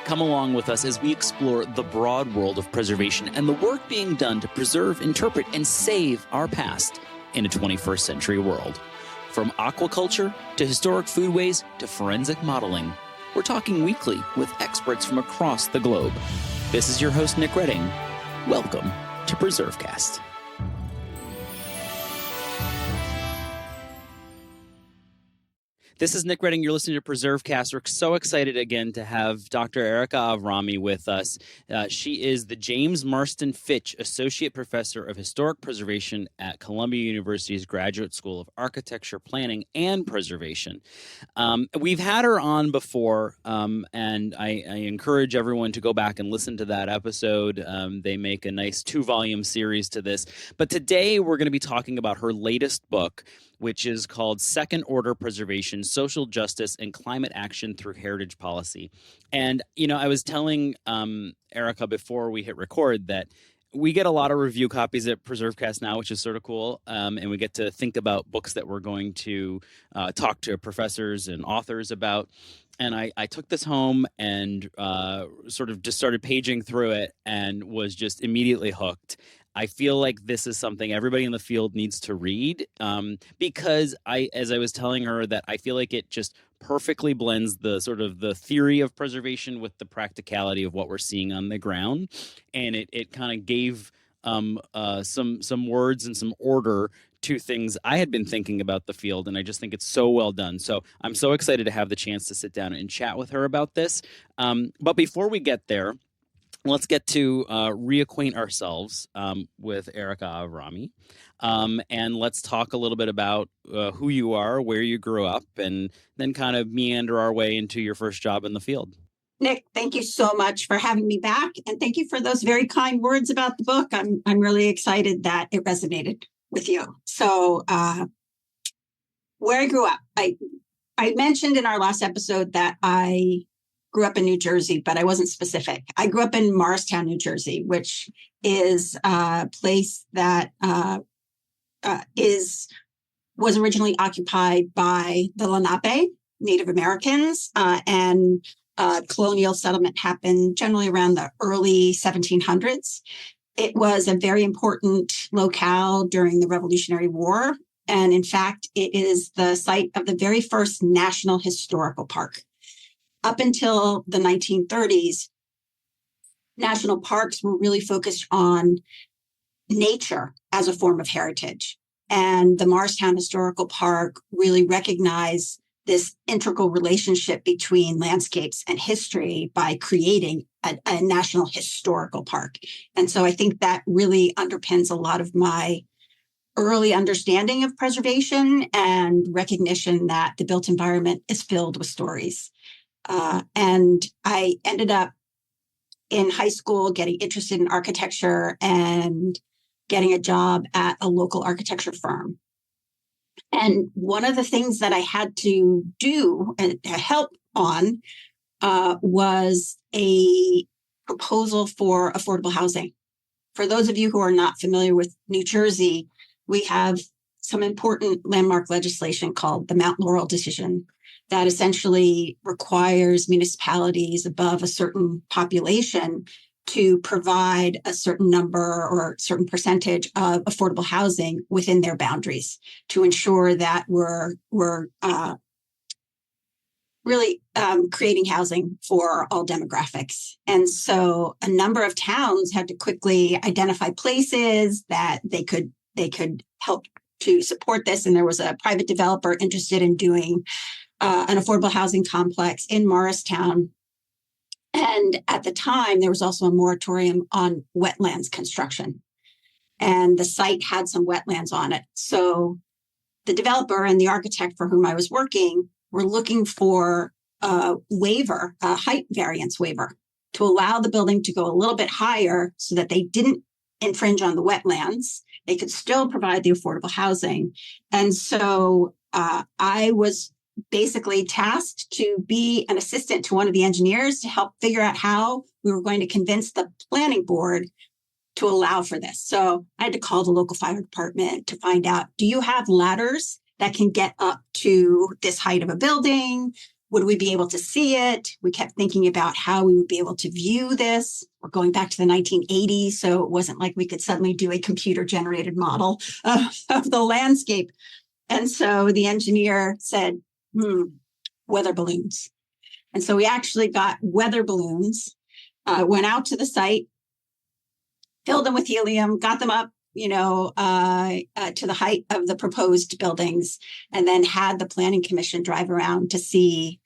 Come along with us as we explore the broad world of preservation and the work being done to preserve, interpret, and save our past in a 21st century world. From aquaculture to historic foodways to forensic modeling, we're talking weekly with experts from across the globe. This is your host, Nick Redding. Welcome to PreserveCast. This is Nick Redding. You're listening to PreserveCast. We're so excited again to have Dr. Erica Avrami with us. She is the James Marston Fitch Associate Professor of Historic Preservation at Columbia University's Graduate School of Architecture, Planning, and Preservation. We've had her on before, and I encourage everyone to go back and listen to that episode. They make a nice 2-volume series to this. But today we're going to be talking about her latest book, which is called Second Order Preservation, Social Justice and Climate Action Through Heritage Policy. And, I was telling Erica before we hit record that we get a lot of review copies at PreserveCast now, which is sort of cool. And we get to think about books that we're going to talk to professors and authors about. And I took this home and sort of just started paging through it and was just immediately hooked. I feel like this is something everybody in the field needs to read because as I was telling her, that I feel like it just perfectly blends the sort of the theory of preservation with the practicality of what we're seeing on the ground. And it kind of gave some words and some order to things I had been thinking about the field. And I just think it's so well done. So I'm so excited to have the chance to sit down and chat with her about this. But before we get there, let's get to reacquaint ourselves with Erica Avrami, and let's talk a little bit about who you are, where you grew up, and then kind of meander our way into your first job in the field. Nick, thank you so much for having me back, and thank you for those very kind words about the book. I'm really excited that it resonated with you. So, where I grew up, I mentioned in our last episode that I grew up in New Jersey, but I wasn't specific. I grew up in Morristown, New Jersey, which is a place that was originally occupied by the Lenape Native Americans, and colonial settlement happened generally around the early 1700s. It was a very important locale during the Revolutionary War, and in fact, it is the site of the very first National Historical Park. Up until the 1930s, national parks were really focused on nature as a form of heritage. And the Morristown Historical Park really recognized this integral relationship between landscapes and history by creating a national historical park. And so I think that really underpins a lot of my early understanding of preservation and recognition that the built environment is filled with stories. And I ended up in high school getting interested in architecture and getting a job at a local architecture firm. And one of the things that I had to do and help on was a proposal for affordable housing. For those of you who are not familiar with New Jersey, we have some important landmark legislation called the Mount Laurel decision that essentially requires municipalities above a certain population to provide a certain number or certain percentage of affordable housing within their boundaries to ensure that we're really creating housing for all demographics. And so a number of towns had to quickly identify places that they could help to support this. And there was a private developer interested in doing an affordable housing complex in Morristown. And at the time, there was also a moratorium on wetlands construction. And the site had some wetlands on it. So the developer and the architect for whom I was working were looking for a waiver, a height variance waiver, to allow the building to go a little bit higher so that they didn't infringe on the wetlands. They could still provide the affordable housing. And so I was basically tasked to be an assistant to one of the engineers to help figure out how we were going to convince the planning board to allow for this. So I had to call the local fire department to find out, do you have ladders that can get up to this height of a building? would we be able to see it? We kept thinking about how we would be able to view this. We're going back to the 1980s, so it wasn't like we could suddenly do a computer-generated model of the landscape. And so the engineer said, weather balloons. And so we actually got weather balloons, went out to the site, filled them with helium, got them up, to the height of the proposed buildings, and then had the planning commission drive around to see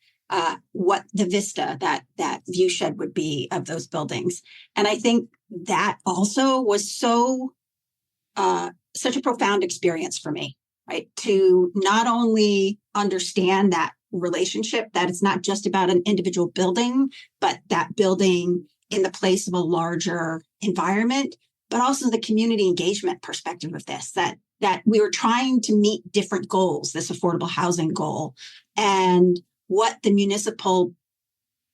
what the vista, that view shed would be of those buildings. And I think that also was such a profound experience for me, right? To not only understand that relationship, that it's not just about an individual building, but that building in the place of a larger environment, but also the community engagement perspective of this, that we were trying to meet different goals, this affordable housing goal, and what the municipal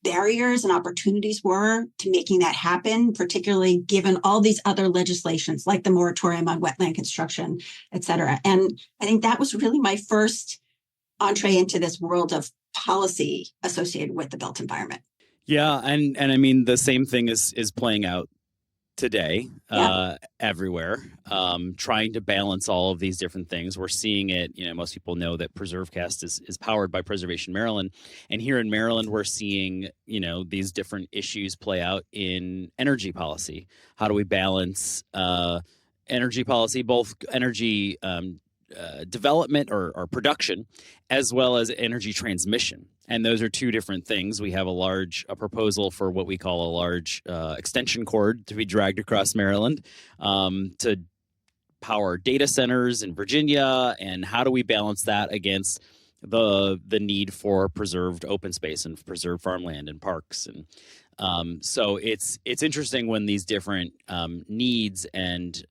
barriers and opportunities were to making that happen, particularly given all these other legislations like the moratorium on wetland construction, et cetera. And I think that was really my first entree into this world of policy associated with the built environment. Yeah, and I mean the same thing is playing out today, everywhere, trying to balance all of these different things. We're seeing it, most people know that PreserveCast is powered by Preservation Maryland. And here in Maryland, we're seeing, these different issues play out in energy policy. How do we balance energy policy, both energy development or production, as well as energy transmission? And those are two different things. We have a proposal for what we call a large extension cord to be dragged across Maryland to power data centers in Virginia. And how do we balance that against the need for preserved open space and preserved farmland and parks? And so it's interesting when these different needs and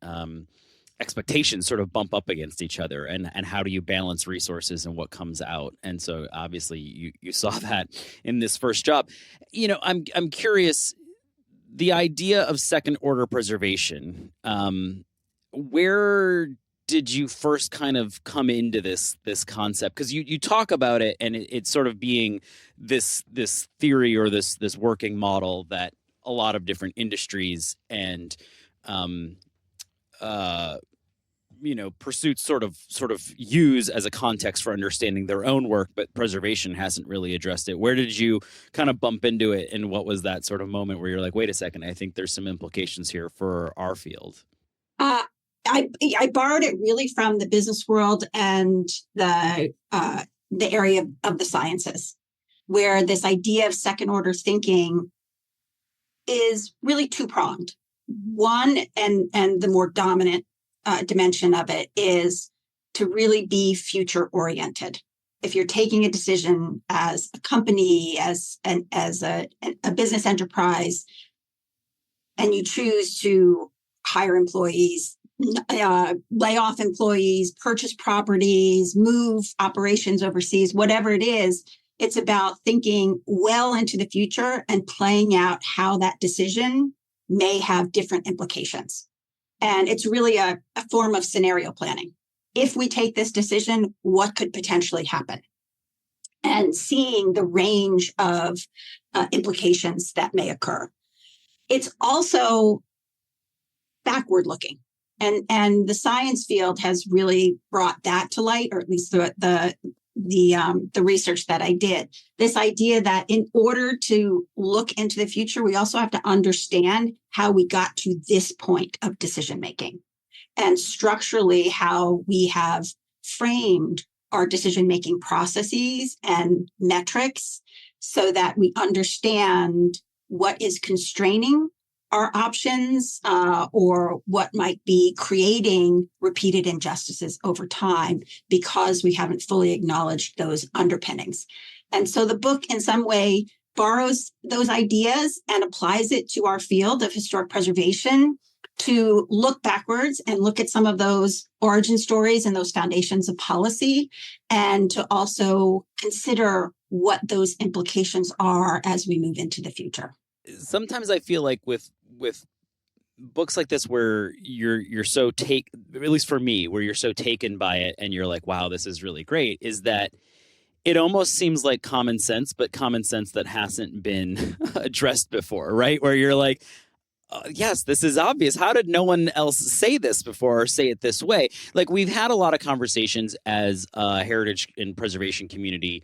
expectations sort of bump up against each other, and how do you balance resources and what comes out? And so obviously you saw that in this first job. I'm curious, the idea of second order preservation, where did you first kind of come into this concept? Because you talk about it, and it's sort of being this theory or this working model that a lot of different industries and pursuits sort of use as a context for understanding their own work, but preservation hasn't really addressed it. Where did you kind of bump into it, and what was that sort of moment where you're like, wait a second, I think there's some implications here for our field? I borrowed it really from the business world and the area of the sciences, where this idea of second order thinking is really two-pronged. One, and the more dominant dimension of it, is to really be future oriented. If you're taking a decision as a company, as a business enterprise, and you choose to hire employees, lay off employees, purchase properties, move operations overseas, whatever it is, it's about thinking well into the future and playing out how that decision may have different implications. And it's really a form of scenario planning. If we take this decision, what could potentially happen? And seeing the range of implications that may occur. It's also backward looking. And the science field has really brought that to light, or at least the research that I did. This idea that in order to look into the future, we also have to understand how we got to this point of decision making, and structurally how we have framed our decision making processes and metrics so that we understand what is constraining our options, or what might be creating repeated injustices over time because we haven't fully acknowledged those underpinnings. And so the book in some way borrows those ideas and applies it to our field of historic preservation to look backwards and look at some of those origin stories and those foundations of policy, and to also consider what those implications are as we move into the future. Sometimes I feel like with books like this, where you're so at least for me, where you're so taken by it and you're like, wow, this is really great, is that it almost seems like common sense, but common sense that hasn't been addressed before, right? Where you're like, yes, this is obvious. How did no one else say this before or say it this way? Like, we've had a lot of conversations as a heritage and preservation community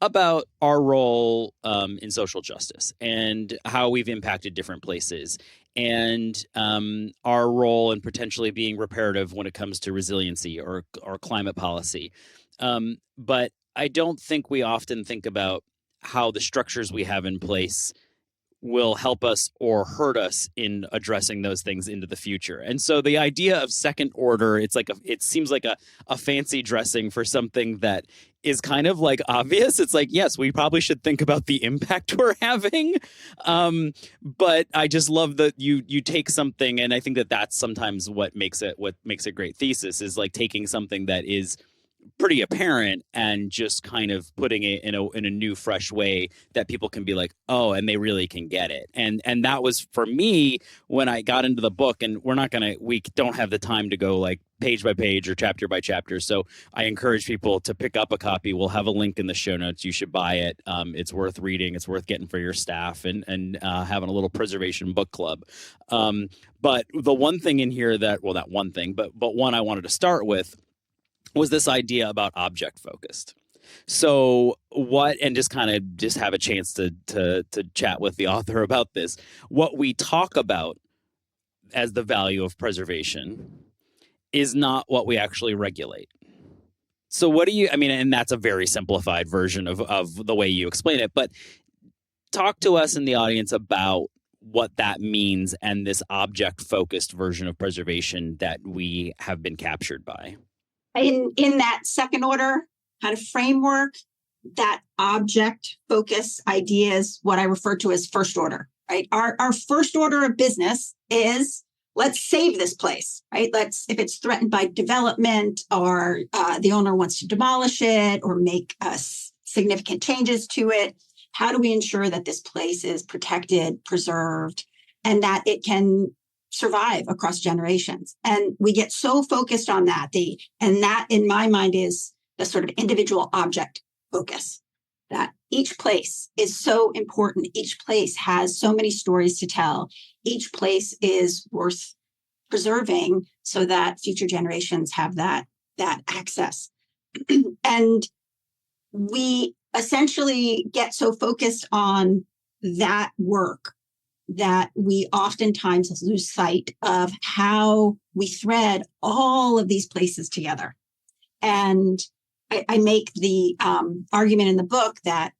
about our role in social justice and how we've impacted different places, and our role in potentially being reparative when it comes to resiliency or climate policy. But I don't think we often think about how the structures we have in place will help us or hurt us in addressing those things into the future. And so the idea of second order, it seems like a fancy dressing for something that is kind of like obvious. It's like, yes, we probably should think about the impact we're having. But I just love that you take something, and I think that that's sometimes what makes a great thesis, is like taking something that is pretty apparent and just kind of putting it in a new, fresh way that people can be like, oh, and they really can get it. And that was for me when I got into the book. And we don't have the time to go like page by page or chapter by chapter. So I encourage people to pick up a copy. We'll have a link in the show notes. You should buy it. It's worth reading. It's worth getting for your staff and having a little preservation book club. But the one thing in here not one thing, but one I wanted to start with was this idea about object focused. So and just kind of just have a chance to chat with the author about this. What we talk about as the value of preservation is not what we actually regulate. So and that's a very simplified version of the way you explain it, but talk to us in the audience about what that means and this object focused version of preservation that we have been captured by. In that second order kind of framework, that object focus idea is what I refer to as first order, right? Our first order of business is let's save this place, right? If it's threatened by development or the owner wants to demolish it or make significant changes to it, how do we ensure that this place is protected, preserved, and that it can survive across generations? And we get so focused on that. And that, in my mind, is the sort of individual object focus, that each place is so important. Each place has so many stories to tell. Each place is worth preserving so that future generations have that access. And we essentially get so focused on that work that we oftentimes lose sight of how we thread all of these places together. And I make the argument in the book that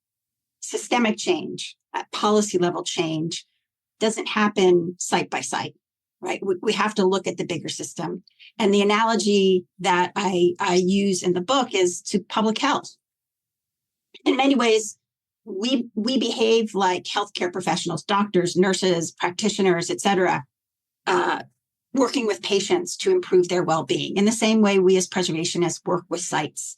systemic change, at policy level change, doesn't happen site by site, right? We have to look at the bigger system. And the analogy that I use in the book is to public health. In many ways, we behave like healthcare professionals, doctors, nurses, practitioners, et cetera, working with patients to improve their well-being. In the same way, we as preservationists work with sites.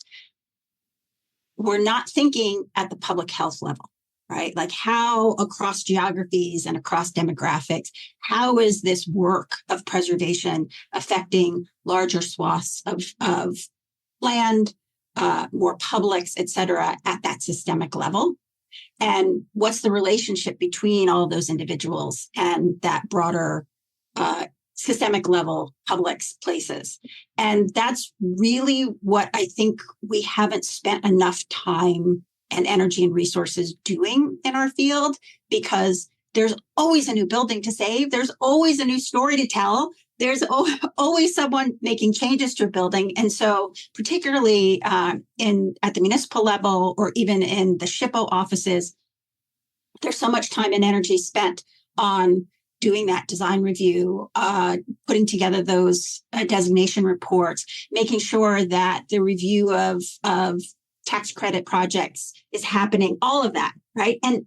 We're not thinking at the public health level, right? Like how across geographies and across demographics, how is this work of preservation affecting larger swaths of land, more publics, et cetera, at that systemic level? And what's the relationship between all of those individuals and that broader systemic level publics places? And that's really what I think we haven't spent enough time and energy and resources doing in our field, because there's always a new building to save. There's always a new story to tell. There's always someone making changes to a building. And so particularly at the municipal level or even in the SHPO offices, there's so much time and energy spent on doing that design review, putting together those designation reports, making sure that the review of tax credit projects is happening, all of that, right? And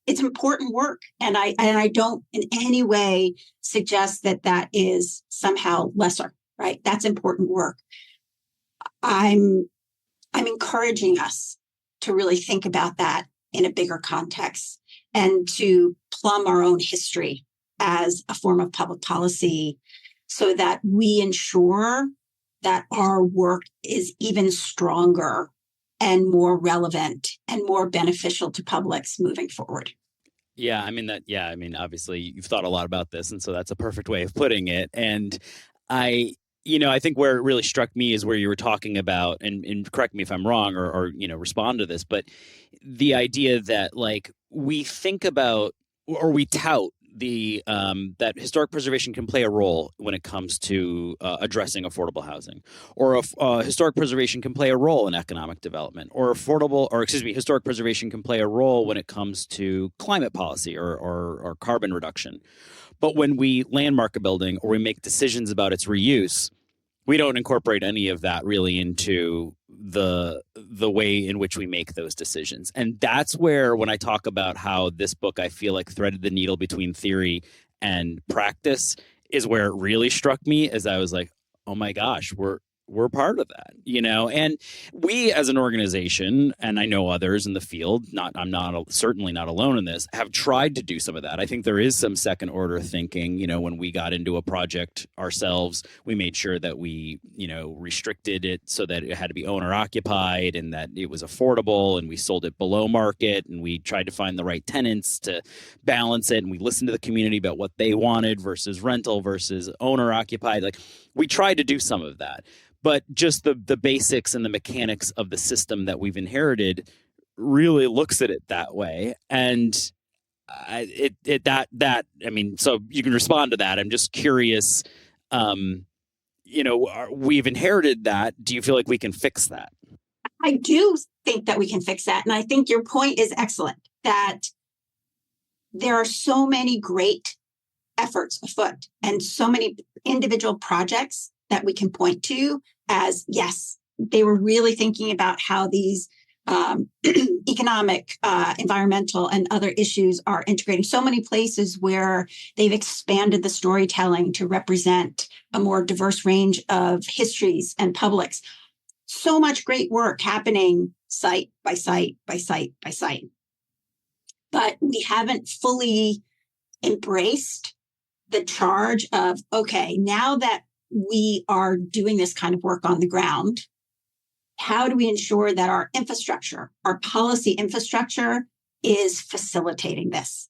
it's important work. And I don't in any way suggest that is somehow lesser, right? That's important work. I'm encouraging us to really think about that in a bigger context and to plumb our own history as a form of public policy so that we ensure that our work is even stronger and more relevant and more beneficial to publics moving forward. Yeah, I mean obviously you've thought a lot about this, and so that's a perfect way of putting it. And I, I think where it really struck me is where you were talking about, and correct me if I'm wrong, or respond to this, but the idea that like we think about or we tout the that historic preservation can play a role when it comes to addressing affordable housing, or historic preservation can play a role in economic development, or historic preservation can play a role when it comes to climate policy or carbon reduction. But when we landmark a building or we make decisions about its reuse, we don't incorporate any of that really into the way in which we make those decisions. And that's where, when I talk about how this book, I feel like threaded the needle between theory and practice, is where it really struck me, as I was like, oh my gosh, we're part of that, and we as an organization, and I know others in the field, certainly not alone in this, have tried to do some of that. I think there is some second order thinking. When we got into a project ourselves, we made sure that we, restricted it so that it had to be owner occupied and that it was affordable, and we sold it below market, and we tried to find the right tenants to balance it, and we listened to the community about what they wanted versus rental versus owner occupied. Like, we tried to do some of that. But just the basics and the mechanics of the system that we've inherited really looks at it that way. And so you can respond to that. I'm just curious, we've inherited that. Do you feel like we can fix that? I do think that we can fix that. And I think your point is excellent, that there are so many great efforts afoot and so many individual projects that we can point to as, yes, they were really thinking about how these economic, environmental, and other issues are integrating. So many places where they've expanded the storytelling to represent a more diverse range of histories and publics. So much great work happening site by site by site by site. But we haven't fully embraced the charge of, okay, now that we are doing this kind of work on the ground, how do we ensure that our infrastructure, our policy infrastructure, is facilitating this?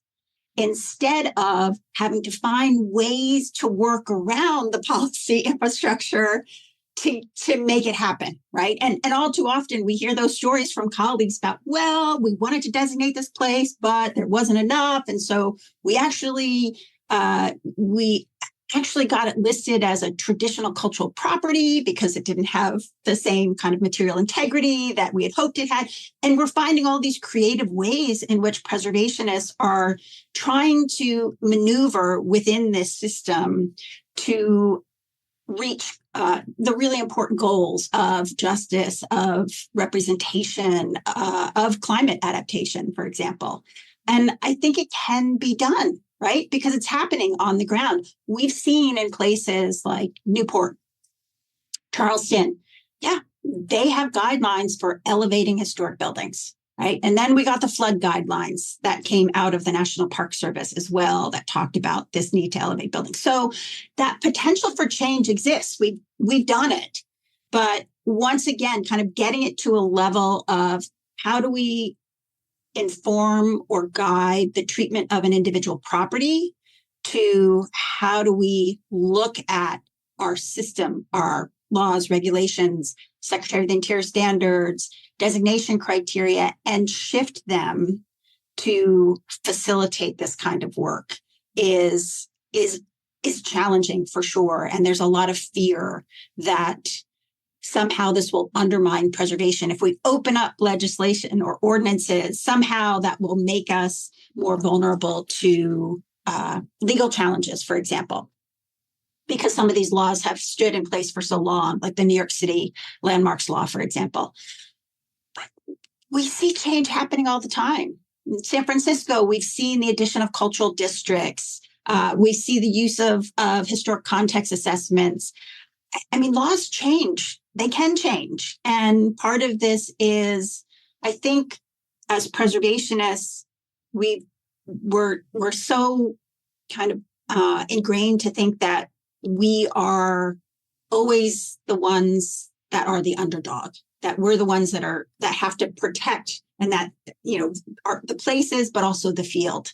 Instead of having to find ways to work around the policy infrastructure to make it happen, right? And all too often we hear those stories from colleagues about, well, we wanted to designate this place, but there wasn't enough. And so we actually got it listed as a traditional cultural property because it didn't have the same kind of material integrity that we had hoped it had. And we're finding all these creative ways in which preservationists are trying to maneuver within this system to reach the really important goals of justice, of representation, of climate adaptation, for example. And I think it can be done, right? Because it's happening on the ground. We've seen in places like Newport, Charleston, they have guidelines for elevating historic buildings, right? And then we got the flood guidelines that came out of the National Park Service as well that talked about this need to elevate buildings. So that potential for change exists. We've done it. But once again, kind of getting it to a level of how do we inform or guide the treatment of an individual property to how do we look at our system, our laws, regulations, Secretary of the Interior standards, designation criteria, and shift them to facilitate this kind of work is challenging for sure. And there's a lot of fear that somehow this will undermine preservation. If we open up legislation or ordinances, somehow that will make us more vulnerable to legal challenges, for example, because some of these laws have stood in place for so long, like the New York City landmarks law, for example. But we see change happening all the time. In San Francisco, we've seen the addition of cultural districts. We see the use of historic context assessments. I mean, laws change. They can change. And part of this is, I think, as preservationists, we're so kind of ingrained to think that we are always the ones that are the underdog, that we're the ones that have to protect, and that, are the places, but also the field.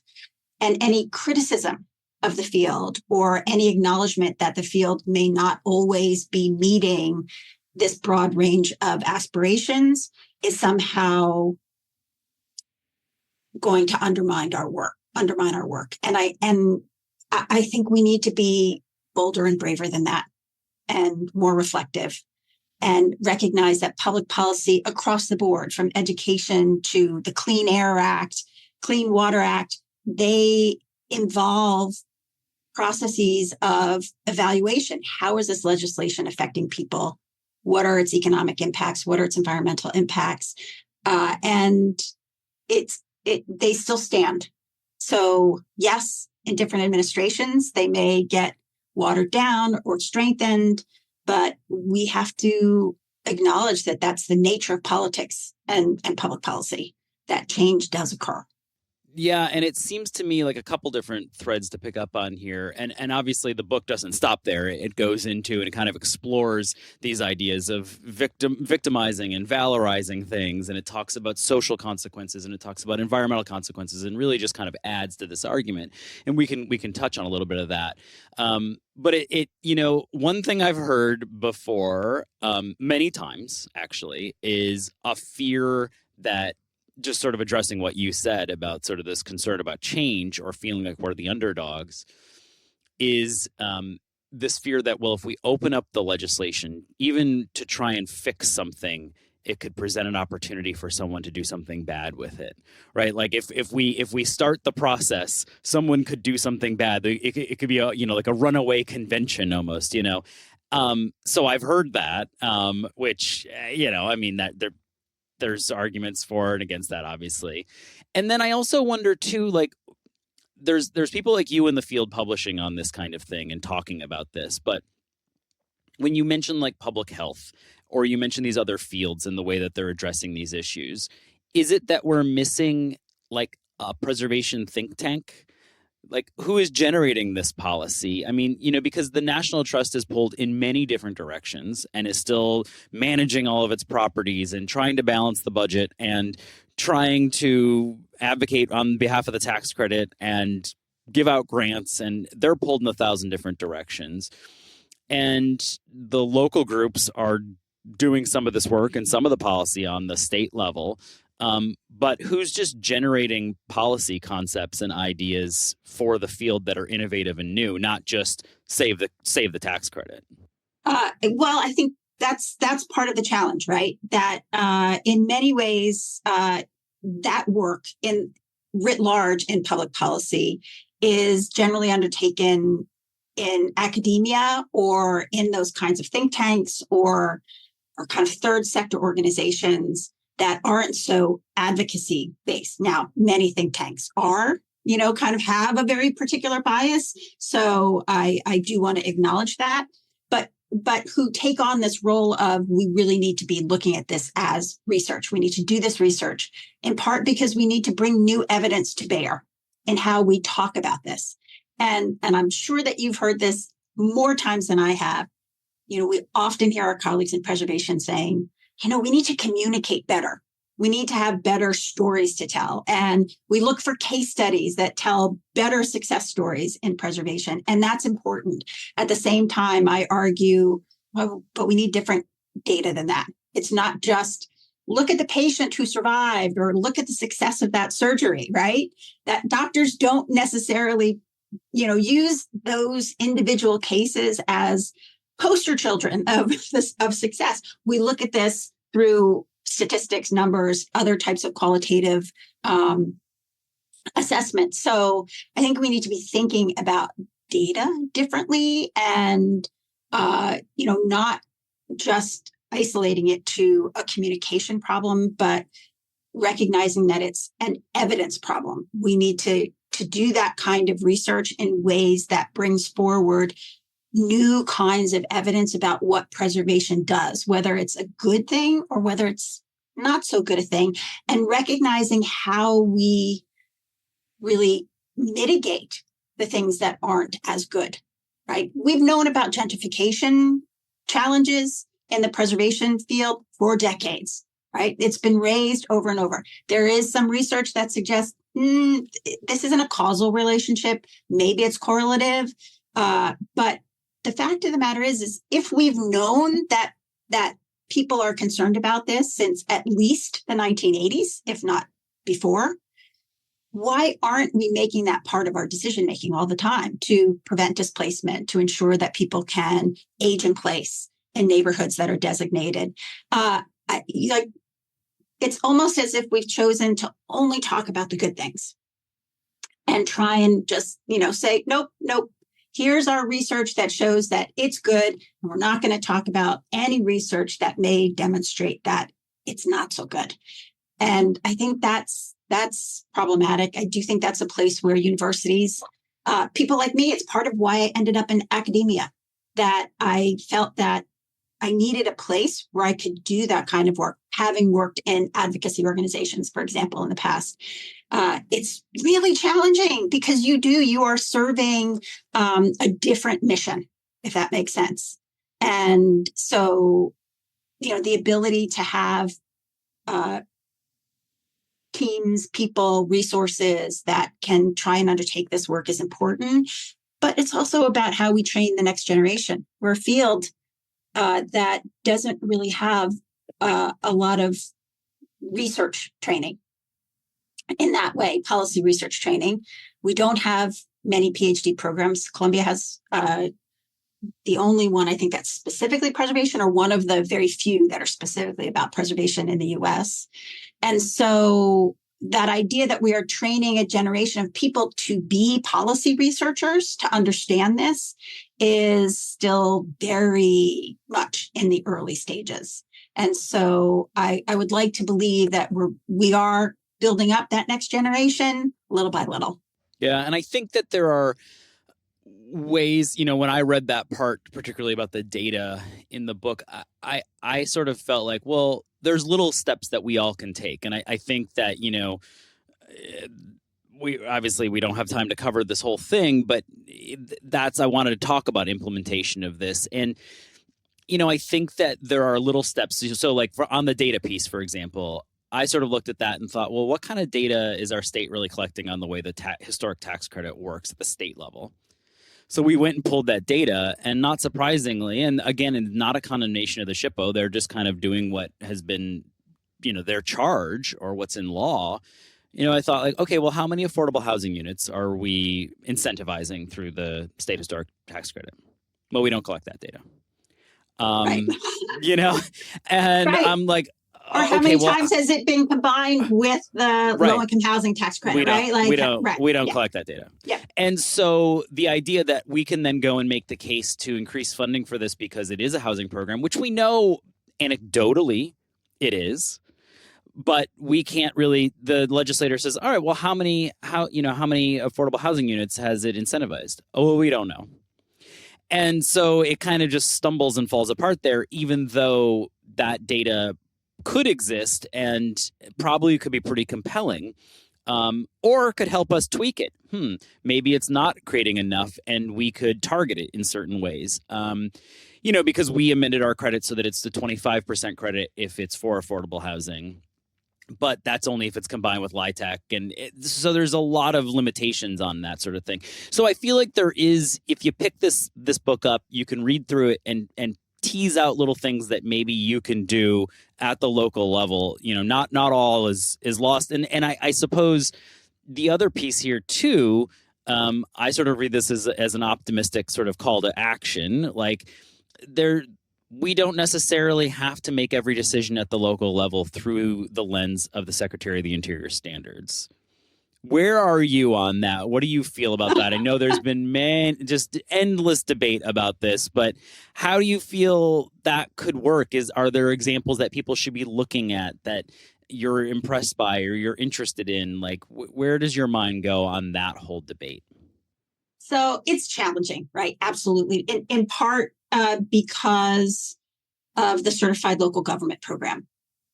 And any criticism of the field or any acknowledgement that the field may not always be meeting this broad range of aspirations is somehow going to undermine our work. And I think we need to be bolder and braver than that, and more reflective, and recognize that public policy across the board, from education to the Clean Air Act, Clean Water Act, they involve processes of evaluation. How is this legislation affecting people? What are its economic impacts? What are its environmental impacts? And they still stand. So yes, in different administrations, they may get watered down or strengthened, but we have to acknowledge that that's the nature of politics and public policy, that change does occur. Yeah, and it seems to me like a couple different threads to pick up on here. And obviously the book doesn't stop there. It goes into and it kind of explores these ideas of victimizing and valorizing things, and it talks about social consequences, and it talks about environmental consequences, and really just kind of adds to this argument. And we can touch on a little bit of that. But one thing I've heard before, many times actually, is a fear that, just sort of addressing what you said about sort of this concern about change or feeling like we're the underdogs, is this fear that, well, if we open up the legislation, even to try and fix something, it could present an opportunity for someone to do something bad with it, right? Like if we start the process, someone could do something bad. It could be like a runaway convention almost, So I've heard that, which that there's arguments for and against that, obviously. And then I also wonder too, like, there's people like you in the field publishing on this kind of thing and talking about this. But when you mention like public health, or you mention these other fields and the way that they're addressing these issues, is it that we're missing like a preservation think tank? Like, who is generating this policy? I mean, because the National Trust is pulled in many different directions and is still managing all of its properties and trying to balance the budget and trying to advocate on behalf of the tax credit and give out grants, and they're pulled in 1,000 different directions. And the local groups are doing some of this work and some of the policy on the state level. But who's just generating policy concepts and ideas for the field that are innovative and new, not just save the tax credit? Well, I think that's part of the challenge, right? That in many ways, that work in writ large in public policy is generally undertaken in academia or in those kinds of think tanks or kind of third sector organizations that aren't so advocacy based. Now, many think tanks are, kind of have a very particular bias. So I do want to acknowledge that, but who take on this role of, we really need to be looking at this as research. We need to do this research in part because we need to bring new evidence to bear in how we talk about this. And I'm sure that you've heard this more times than I have. We often hear our colleagues in preservation saying, we need to communicate better. We need to have better stories to tell. And we look for case studies that tell better success stories in preservation. And that's important. At the same time, I argue, well, but we need different data than that. It's not just look at the patient who survived or look at the success of that surgery, right? That doctors don't necessarily, use those individual cases as poster children of success. We look at this through statistics, numbers, other types of qualitative assessment. So I think we need to be thinking about data differently and, not just isolating it to a communication problem, but recognizing that it's an evidence problem. We need to do that kind of research in ways that brings forward new kinds of evidence about what preservation does, whether it's a good thing or whether it's not so good a thing, and recognizing how we really mitigate the things that aren't as good, right? We've known about gentrification challenges. in the preservation field for decades, right? It's been raised over and over. There is some research that suggests this isn't a causal relationship. Maybe it's correlative. But the fact of the matter is if we've known that people are concerned about this since at least the 1980s, if not before, why aren't we making that part of our decision making all the time to prevent displacement, to ensure that people can age in place in neighborhoods that are designated? It's almost as if we've chosen to only talk about the good things and try and just, say, nope. Here's our research that shows that it's good. And we're not going to talk about any research that may demonstrate that it's not so good. And I think that's problematic. I do think that's a place where universities, people like me, it's part of why I ended up in academia, that I felt that I needed a place where I could do that kind of work, having worked in advocacy organizations, for example, in the past. It's really challenging because you are serving a different mission, if that makes sense. And so, the ability to have teams, people, resources that can try and undertake this work is important. But it's also about how we train the next generation. We're a field that doesn't really have a lot of research training in that way, policy research training. We don't have many PhD programs. Columbia has the only one, I think, that's specifically preservation, or one of the very few that are specifically about preservation in the US. And so that idea that we are training a generation of people to be policy researchers, to understand this, is still very much in the early stages. And so I would like to believe that we are building up that next generation little by little. Yeah, and I think that there are ways, when I read that part, particularly about the data in the book, I sort of felt like, well, there's little steps that we all can take. And I think that, we don't have time to cover this whole thing, but I wanted to talk about implementation of this. And, I think that there are little steps. So like on the data piece, for example, I sort of looked at that and thought, well, what kind of data is our state really collecting on the way the historic tax credit works at the state level? So we went and pulled that data, and not surprisingly, and again, not a condemnation of the SHPO, they're just kind of doing what has been, their charge or what's in law. I thought, like, okay, well, how many affordable housing units are we incentivizing through the state historic tax credit? Well, we don't collect that data. Right. And right. I'm like, or how many times has it been combined with the low-income housing tax credit, right? We don't collect that data. Yeah. And so the idea that we can then go and make the case to increase funding for this because it is a housing program, which we know anecdotally it is, but we can't really, the legislator says, all right, well, how many affordable housing units has it incentivized? Oh, well, we don't know. And so it kind of just stumbles and falls apart there, even though that data could exist and probably could be pretty compelling, or could help us tweak it. Maybe it's not creating enough and we could target it in certain ways. Because we amended our credit so that it's the 25% credit if it's for affordable housing. But that's only if it's combined with LIHTC. And so there's a lot of limitations on that sort of thing. So I feel like there is, if you pick this book up, you can read through it and tease out little things that maybe you can do at the local level. Not all is lost. And I suppose the other piece here too, I sort of read this as an optimistic sort of call to action. Like we don't necessarily have to make every decision at the local level through the lens of the Secretary of the Interior standards. Where are you on that? What do you feel about that? I know there's been just endless debate about this, but how do you feel that could work? Are there examples that people should be looking at that you're impressed by or you're interested in? Like, where does your mind go on that whole debate? So it's challenging, right? Absolutely. In part because of the certified local government program,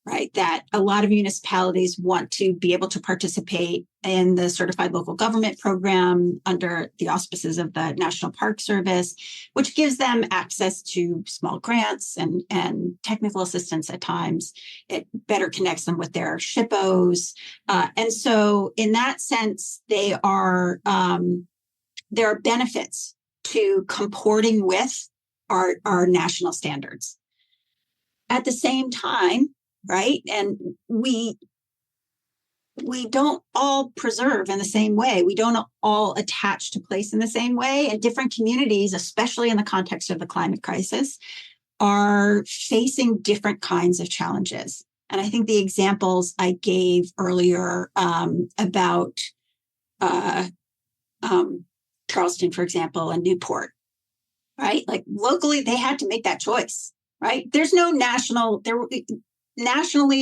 right? That a lot of municipalities want to be able to participate in the certified local government program under the auspices of the National Park Service, which gives them access to small grants and technical assistance at times. It better connects them with their SHPOs. And so in that sense, there are benefits to comporting with our national standards. At the same time, right? And we don't all preserve in the same way. We don't all attach to place in the same way. And different communities, especially in the context of the climate crisis, are facing different kinds of challenges. And I think the examples I gave earlier about Charleston, for example, and Newport, right? Like locally, they had to make that choice, right? There's no nationally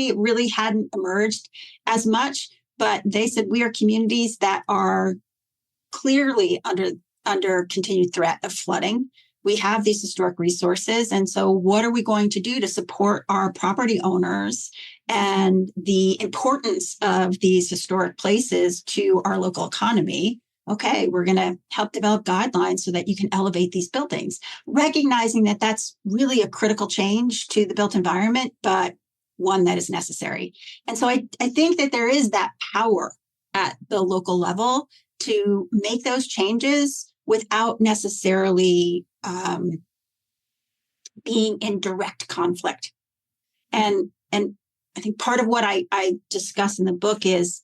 it really hadn't emerged as much, but they said we are communities that are clearly under continued threat of flooding. We have these historic resources. And so what are we going to do to support our property owners and the importance of these historic places to our local economy? Okay, we're going to help develop guidelines so that you can elevate these buildings, recognizing that that's really a critical change to the built environment, but one that is necessary. And so I think that there is that power at the local level to make those changes without necessarily being in direct conflict. And I think part of what I discuss in the book is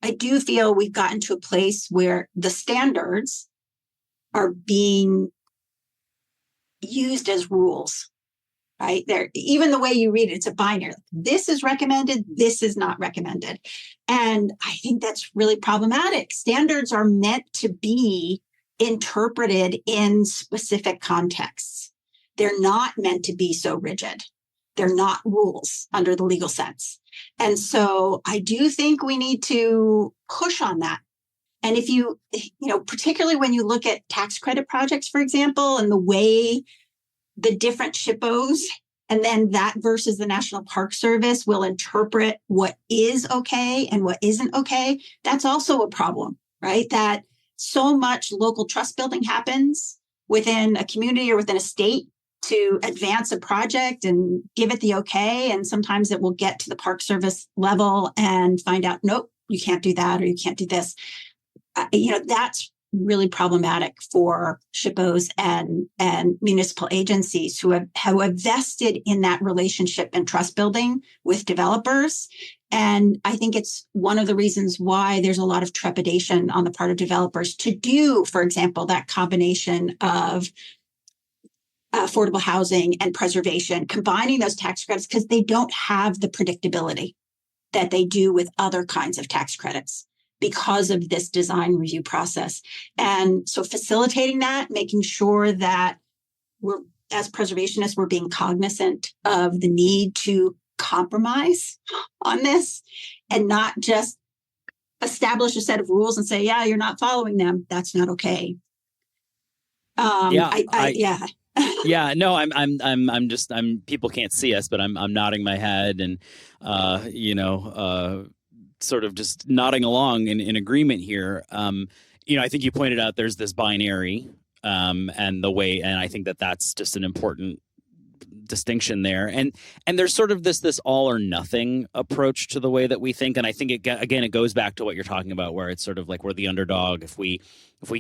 I do feel we've gotten to a place where the standards are being used as rules. Right there, even the way you read it, it's a binary. This is recommended, this is not recommended. And I think that's really problematic. Standards are meant to be interpreted in specific contexts. They're not meant to be so rigid. They're not rules under the legal sense. And so I do think we need to push on that. And if you particularly when you look at tax credit projects, for example, and the way the different SHPOs, and then that versus the National Park Service will interpret what is okay and what isn't okay. That's also a problem, right? That so much local trust building happens within a community or within a state to advance a project and give it the okay. And sometimes it will get to the Park Service level and find out, nope, you can't do that, or you can't do this. That's really problematic for SHPOs and municipal agencies who have vested in that relationship and trust building with developers. And I think it's one of the reasons why there's a lot of trepidation on the part of developers to do, for example, that combination of affordable housing and preservation, combining those tax credits, because they don't have the predictability that they do with other kinds of tax credits, because of this design review process. And so facilitating that, making sure that we're, as preservationists, we're being cognizant of the need to compromise on this and not just establish a set of rules and say, yeah, you're not following them. That's not okay. Yeah, no, I'm just people can't see us, but I'm nodding my head and, sort of just nodding along in agreement here. I think you pointed out there's this binary and I think that's just an important distinction there. And there's sort of this all or nothing approach to the way that we think. And I think it goes back to what you're talking about, where it's sort of like we're the underdog. If we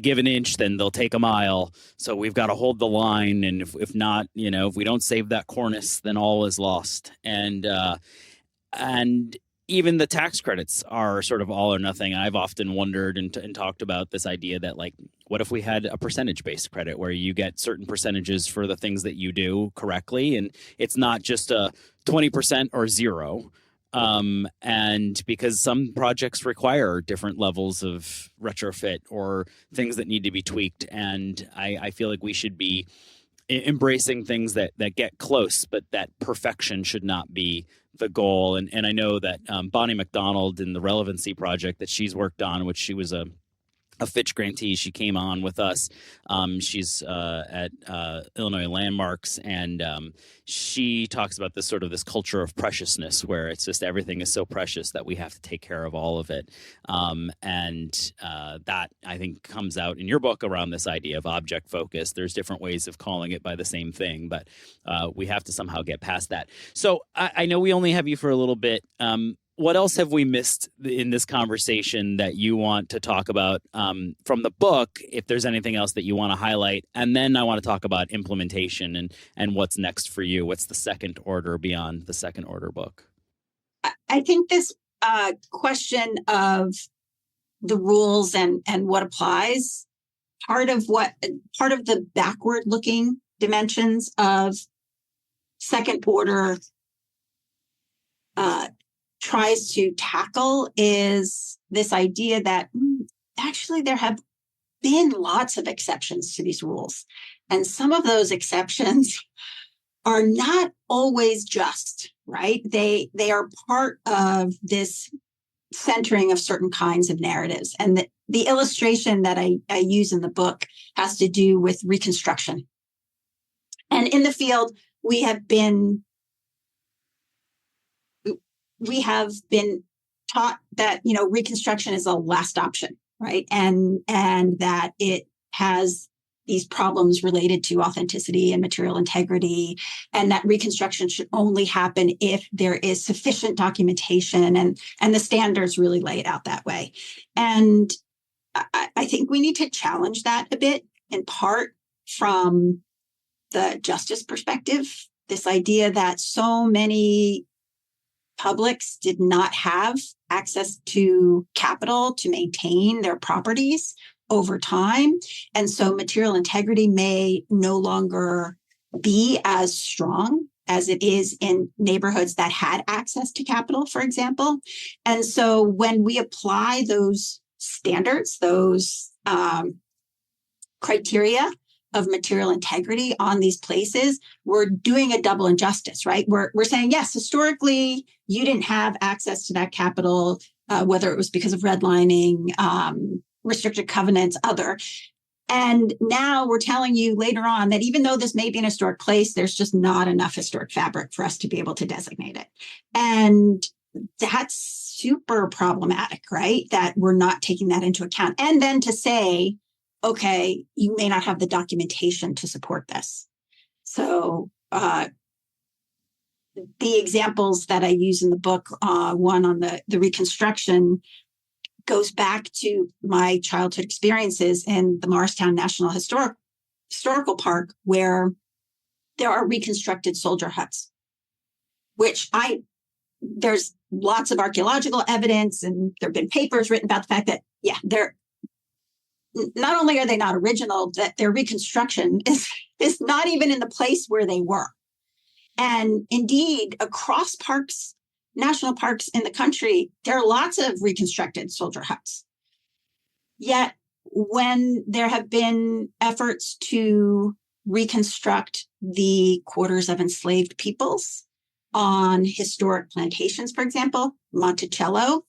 give an inch, then they'll take a mile. So we've got to hold the line. And if not, if we don't save that cornice, then all is lost. And even the tax credits are sort of all or nothing. I've often wondered and talked about this idea that, like, what if we had a percentage-based credit where you get certain percentages for the things that you do correctly, and it's not just a 20% or zero. And because some projects require different levels of retrofit or things that need to be tweaked, and I feel like we should be embracing things that get close, but that perfection should not be the goal. And I know that Bonnie McDonald in the Relevancy project that she's worked on, which she was a a Fitch grantee. She came on with us. She's at Illinois Landmarks, and she talks about this culture of preciousness, where it's just everything is so precious that we have to take care of all of it. And that, I think, comes out in your book around this idea of object focus. There's different ways of calling it by the same thing, but we have to somehow get past that. So I know we only have you for a little bit. What else have we missed in this conversation that you want to talk about from the book, if there's anything else that you want to highlight? And then I want to talk about implementation and what's next for you. What's the second order beyond the second order book? I think this question of the rules and what applies, part of the backward looking dimensions of second order tries to tackle is this idea that actually there have been lots of exceptions to these rules. And some of those exceptions are not always just, right? They are part of this centering of certain kinds of narratives. And the illustration that I use in the book has to do with Reconstruction. And in the field, we have been taught that, Reconstruction is a last option, right? And that it has these problems related to authenticity and material integrity, and that Reconstruction should only happen if there is sufficient documentation, and the standards really lay it out that way. And I think we need to challenge that a bit, in part from the justice perspective, this idea that so many publics did not have access to capital to maintain their properties over time. And so material integrity may no longer be as strong as it is in neighborhoods that had access to capital, for example. And so when we apply those standards, those criteria of material integrity on these places, we're doing a double injustice, right? We're saying, yes, historically, you didn't have access to that capital, whether it was because of redlining, restricted covenants, other. And now we're telling you later on that even though this may be an historic place, there's just not enough historic fabric for us to be able to designate it. And that's super problematic, right? That we're not taking that into account. And then to say, okay, you may not have the documentation to support this. So the examples that I use in the book, one on the Reconstruction, goes back to my childhood experiences in the Marston National Historical Park, where there are reconstructed soldier huts, which there's lots of archaeological evidence, and there have been papers written about the fact that, yeah, they're not only are they not original, that their reconstruction is not even in the place where they were. And indeed, across parks, national parks in the country, there are lots of reconstructed soldier huts. Yet, when there have been efforts to reconstruct the quarters of enslaved peoples on historic plantations, for example, Monticello,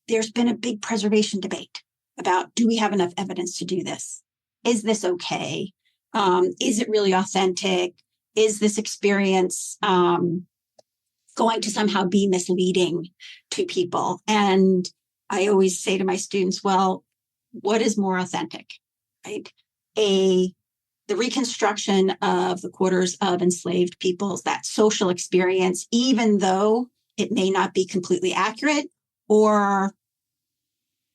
there's been a big preservation debate about, do we have enough evidence to do this? Is this okay? Is it really authentic? Is this experience going to somehow be misleading to people? And I always say to my students, well, what is more authentic, right? The reconstruction of the quarters of enslaved peoples, that social experience, even though it may not be completely accurate, or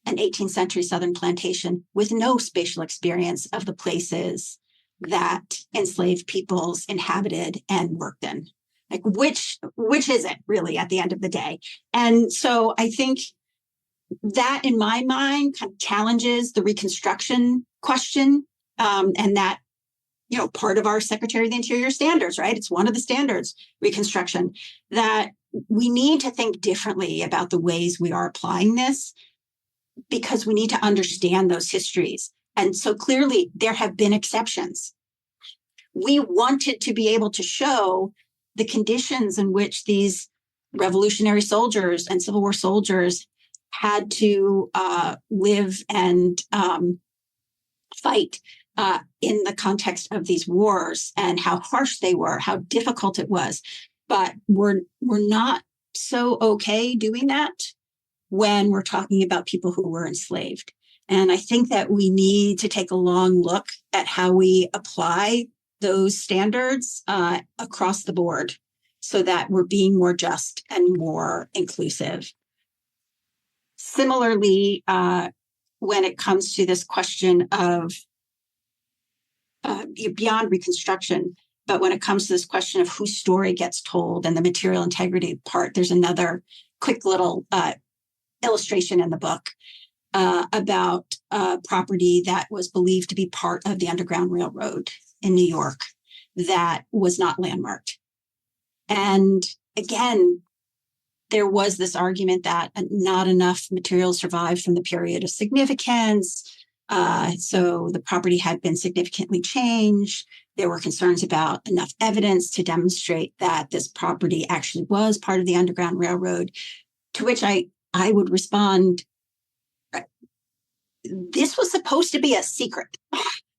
an 18th century Southern plantation with no spatial experience of the places that enslaved peoples inhabited and worked in. Like, which is it really at the end of the day? And so I think that, in my mind, kind of challenges the Reconstruction question, and that, part of our Secretary of the Interior standards, right? It's one of the standards, Reconstruction, that we need to think differently about the ways we are applying this, because we need to understand those histories. And so clearly there have been exceptions. We wanted to be able to show the conditions in which these revolutionary soldiers and Civil War soldiers had to live and fight in the context of these wars, and how harsh they were, how difficult it was. But we're not so okay doing that when we're talking about people who were enslaved. And I think that we need to take a long look at how we apply those standards across the board so that we're being more just and more inclusive. Similarly, when it comes to this question of beyond Reconstruction, but when it comes to this question of whose story gets told and the material integrity part, there's another quick little illustration in the book about property that was believed to be part of the Underground Railroad in New York that was not landmarked. And again, there was this argument that not enough material survived from the period of significance. So the property had been significantly changed. There were concerns about enough evidence to demonstrate that this property actually was part of the Underground Railroad, to which I would respond, this was supposed to be a secret.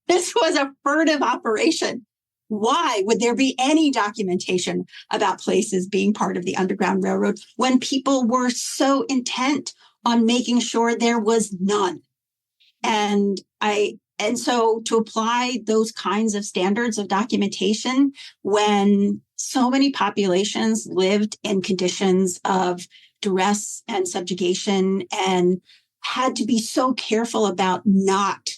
This was a furtive operation. Why would there be any documentation about places being part of the Underground Railroad when people were so intent on making sure there was none? And so to apply those kinds of standards of documentation when so many populations lived in conditions of duress and subjugation and had to be so careful about not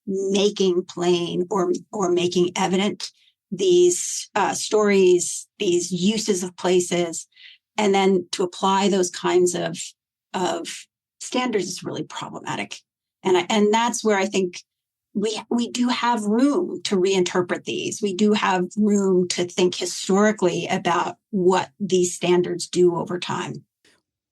making plain or making evident these stories, these uses of places, and then to apply those kinds of standards is really problematic. And that's where I think we do have room to reinterpret these. We do have room to think historically about what these standards do over time.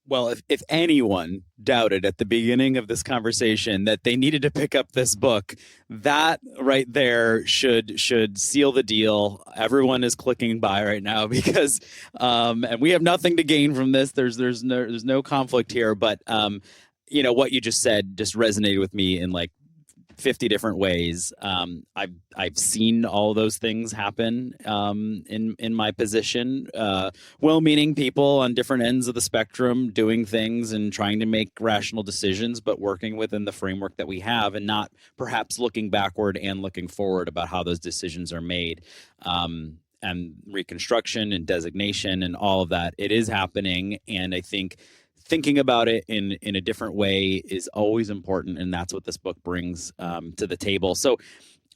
Well, if anyone doubted at the beginning of this conversation that they needed to pick up this book, that right there should seal the deal. Everyone is clicking buy right now because, and we have nothing to gain from this. There's no conflict here, but what you just said just resonated with me in like 50 different ways. I've seen all those things happen in my position. Well-meaning people on different ends of the spectrum doing things and trying to make rational decisions, but working within the framework that we have and not perhaps looking backward and looking forward about how those decisions are made. And Reconstruction and designation and all of that, it is happening. And I think thinking about it in a different way is always important, and that's what this book brings to the table. So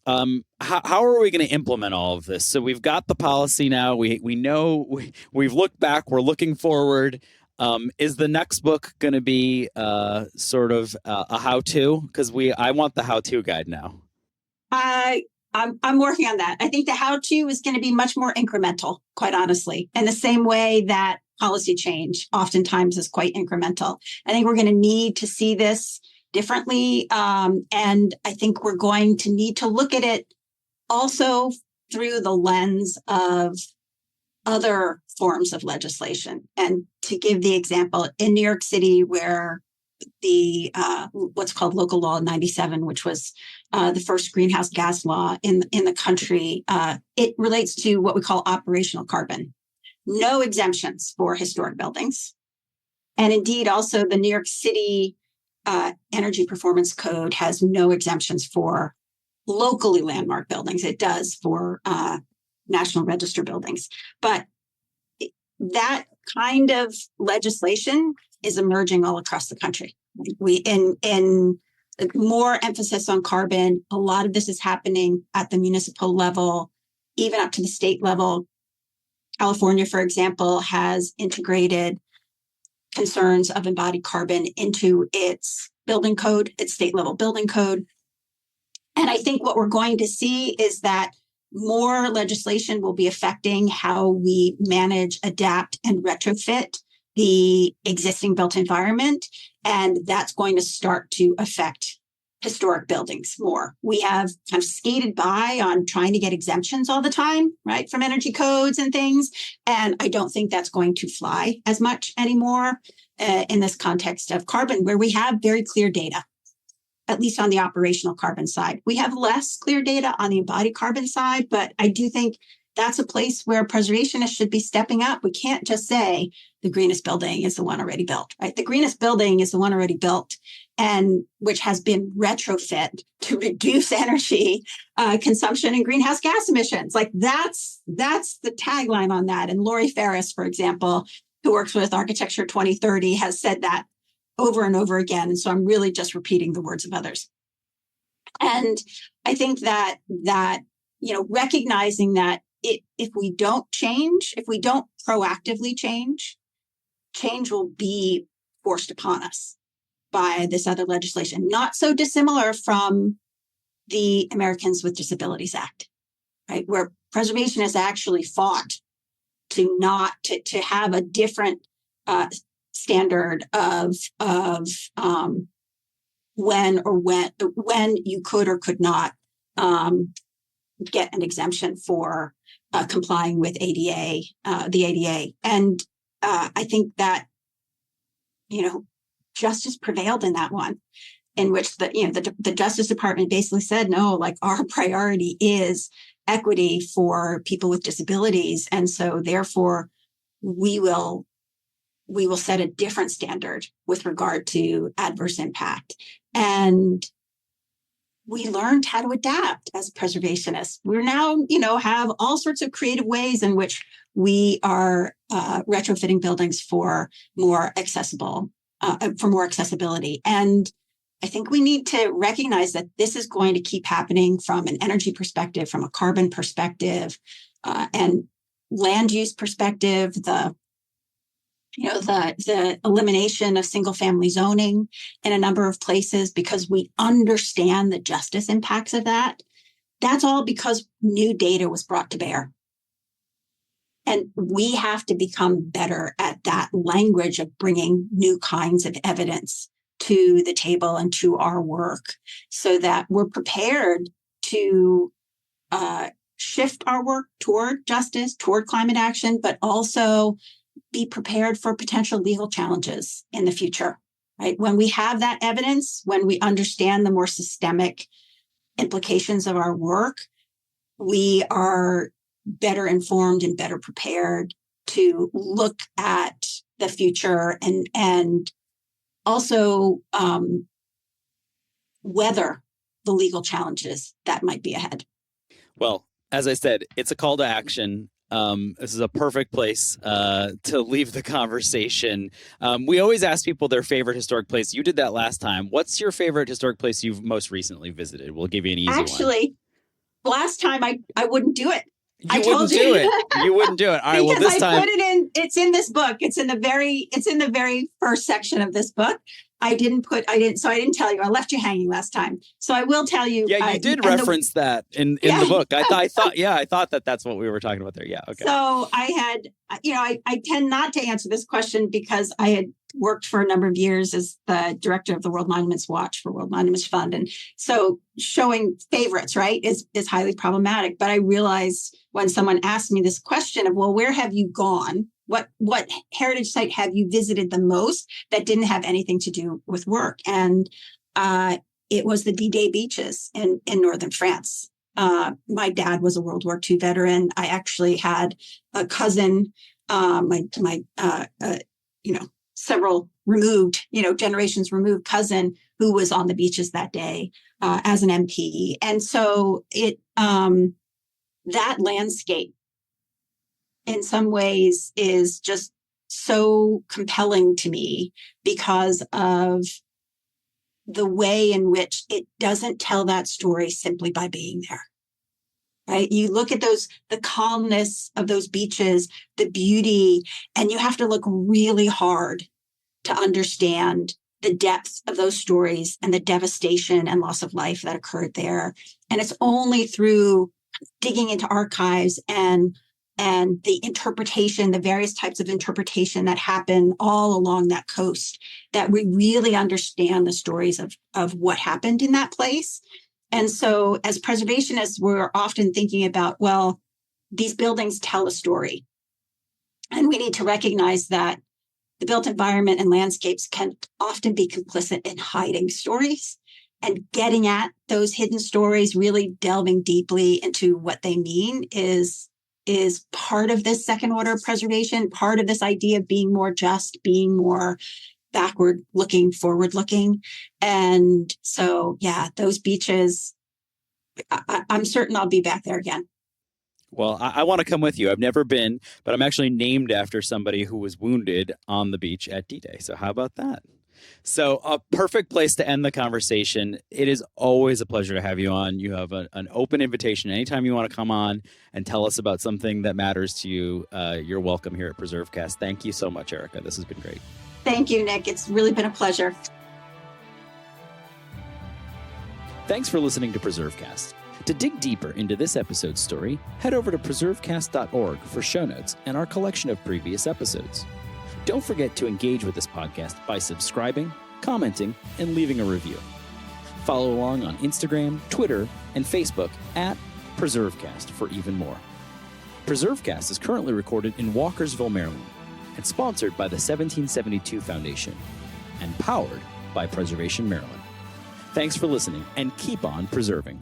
how are we going to implement all of this? So we've got the policy now. We know we've looked back. We're looking forward. Is the next book going to be sort of a how-to? Because I want the how-to guide now. I'm working on that. I think the how-to is going to be much more incremental, quite honestly, in the same way that policy change oftentimes is quite incremental. I think we're going to need to see this differently. And I think we're going to need to look at it also through the lens of other forms of legislation. And to give the example, in New York City, where the what's called Local Law 97, which was the first greenhouse gas law in the country, it relates to what we call operational carbon. No exemptions for historic buildings. And indeed, also the New York City Energy Performance Code has no exemptions for locally landmark buildings. It does for National Register buildings. But that kind of legislation is emerging all across the country. In more emphasis on carbon, a lot of this is happening at the municipal level, even up to the state level. California, for example, has integrated concerns of embodied carbon into its building code, its state level building code. And I think what we're going to see is that more legislation will be affecting how we manage, adapt, and retrofit the existing built environment. And that's going to start to affect historic buildings more. We have kind of skated by on trying to get exemptions all the time, right, from energy codes and things. And I don't think that's going to fly as much anymore in this context of carbon, where we have very clear data, at least on the operational carbon side. We have less clear data on the embodied carbon side, but I do think that's a place where preservationists should be stepping up. We can't just say the greenest building is the one already built, right? The greenest building is the one already built, and which has been retrofit to reduce energy consumption and greenhouse gas emissions. Like that's the tagline on that. And Laurie Ferris, for example, who works with Architecture 2030, has said that over and over again. And so I'm really just repeating the words of others. And I think that recognizing that if we don't change, if we don't proactively change will be forced upon us by this other legislation, not so dissimilar from the Americans with Disabilities Act, right? Where preservationists actually fought to have a different standard of when you could or could not get an exemption for complying with the ADA. And I think that, justice prevailed in that one, in which the Justice Department basically said, no, like our priority is equity for people with disabilities. And so therefore we will set a different standard with regard to adverse impact. And we learned how to adapt as preservationists. We're now, have all sorts of creative ways in which we are retrofitting buildings for more accessibility. And I think we need to recognize that this is going to keep happening from an energy perspective, from a carbon perspective, and land use perspective, the elimination of single family zoning in a number of places, because we understand the justice impacts of that. That's all because new data was brought to bear. And we have to become better at that language of bringing new kinds of evidence to the table and to our work, so that we're prepared to shift our work toward justice, toward climate action, but also be prepared for potential legal challenges in the future, right? When we have that evidence, when we understand the more systemic implications of our work, we are better informed and better prepared to look at the future and also weather the legal challenges that might be ahead. Well, as I said, it's a call to action. This is a perfect place to leave the conversation. We always ask people their favorite historic place. You did that last time. What's your favorite historic place you've most recently visited? We'll give you an easy one. Actually, last time I wouldn't do it. You wouldn't do it. You wouldn't do it. All right. Well, this time I put it in. It's in this book. It's in the very first section of this book. I didn't tell you. I left you hanging last time. So I will tell you. Yeah, you did reference that in the book. I thought that's what we were talking about there. Yeah. Okay. So I had, I tend not to answer this question because I had worked for a number of years as the director of the World Monuments Watch for World Monuments Fund. And so showing favorites, right, is highly problematic. But I realized when someone asked me this question of, well, where have you gone? What heritage site have you visited the most that didn't have anything to do with work? And it was the D-Day beaches in northern France. My dad was a World War II veteran. I actually had a cousin, several removed, generations removed cousin who was on the beaches that day as an MP. And so that landscape in some ways is just so compelling to me because of the way in which it doesn't tell that story simply by being there. Right? You look at the calmness of those beaches, the beauty, and you have to look really hard to understand the depth of those stories and the devastation and loss of life that occurred there. And it's only through digging into archives and and the interpretation, the various types of interpretation that happen all along that coast, that we really understand the stories of what happened in that place. And so as preservationists, we're often thinking about, well, these buildings tell a story. And we need to recognize that the built environment and landscapes can often be complicit in hiding stories, and getting at those hidden stories, really delving deeply into what they mean is part of this second order preservation, part of this idea of being more just, being more backward looking, forward looking. And so, yeah, those beaches, I'm certain I'll be back there again. Well, I want to come with you. I've never been, but I'm actually named after somebody who was wounded on the beach at D-Day. So how about that? So a perfect place to end the conversation. It is always a pleasure to have you on. You have an open invitation. Anytime you want to come on and tell us about something that matters to you, you're welcome here at PreserveCast. Thank you so much, Erica. This has been great. Thank you, Nick. It's really been a pleasure. Thanks for listening to PreserveCast. To dig deeper into this episode's story, head over to preservecast.org for show notes and our collection of previous episodes. Don't forget to engage with this podcast by subscribing, commenting, and leaving a review. Follow along on Instagram, Twitter, and Facebook at PreserveCast for even more. PreserveCast is currently recorded in Walkersville, Maryland, and sponsored by the 1772 Foundation, and powered by Preservation Maryland. Thanks for listening, and keep on preserving.